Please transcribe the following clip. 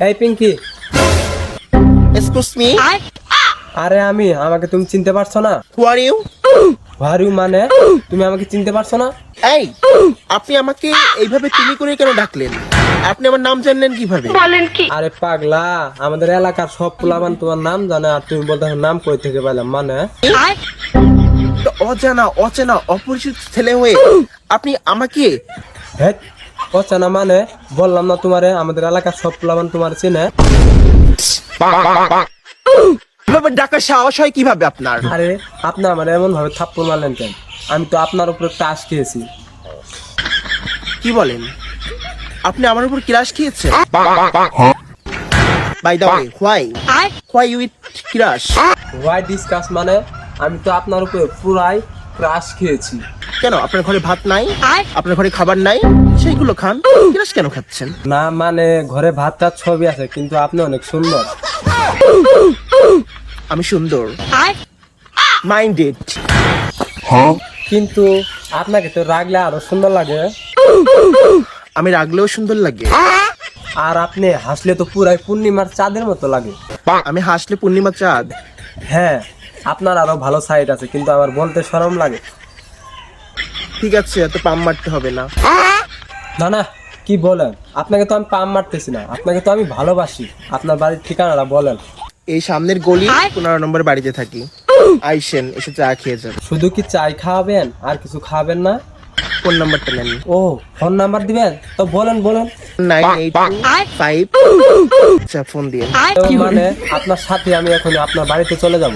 এই Pinki, excuse me, আরে আমাকে তুমি চিনতে পারছো না? হু আর ইউ? ভারু মানে তুমি আমাকে চিনতে পারছো না? এই, আপনি আমাকে এইভাবে তুমি করে কেন ডাকলেন? আপনি আমার নাম জানলেন কিভাবে? আরে পাগলা, আমাদের এলাকার সব পোলাপান তোমার নাম জানে, আর তুমি বলতে নাম কই থেকে পেলাম মানে? তো অজানা অচেনা অপরিচিত ছেলে হয়ে আপনি আমাকে হ্যাঁ, অচেনা মানে? বললাম না তোমারে আমাদের এলাকার সব পোলাপান তোমার চিনে। এভাবে ডাকার সাহস হয় কিভাবে আপনার? আরে আপনি আমার এমন ভাবে থাপ্পড় মারলেন কেন? আমি তো আপনার উপরে টাস খেয়েছি। কি বলেন? আপনি আমার উপর ক্রাশ খেয়েছেন? By the way, why you it crush? Why discuss মানে? আমি তো আপনার উপরে পুরাই ক্রাশ খেয়েছি। কেন আপনার ঘরে ভাত নাই? আপনার ঘরে খাবার নাই? সেইগুলো খান, ক্রাশ কেন খাচ্ছেন? না মানে ঘরে ভাত টাত ছবি আছে, কিন্তু আপনি অনেক সুন্দর। আমি সুন্দর? মাইন্ডেড। কিন্তু আপনাকে তো রাগলে আরো সুন্দর লাগে। আমি রাগলেও সুন্দর লাগে। আর আপনি হাসলে তো পুরাই পূর্ণিমার চাঁদের মতো লাগে। আমি হাসলে পূর্ণিমা চাঁদ? হ্যাঁ, আপনার আরো ভালো সাইড আছে, কিন্তু আমার বলতে শরম লাগে। ঠিক আছে, এত পাম মারতে হবে না। না না, কি বলেন? আপনাকে তো আমি পাম মারতেছি না, আপনাকে তো আমি ভালোবাসি। আপনার বাড়ির ঠিকানাটা বলেন। এই সামনের গলি 15 নম্বর বাড়িতে থাকি। আইসেন, এসে চা খেয়ে যান। শুধু কি চাই খাওয়াবেন, আর কিছু খাওয়াবেন না? ফোন নাম্বারটা নেন। ও, ফোন নাম্বার দিবেন? তো বলেন বলেন। 982 5। আচ্ছা, ফোন দিয়ে। তো মানে আপনার সাথে আমি এখন আপনার বাড়িতে চলে যাব।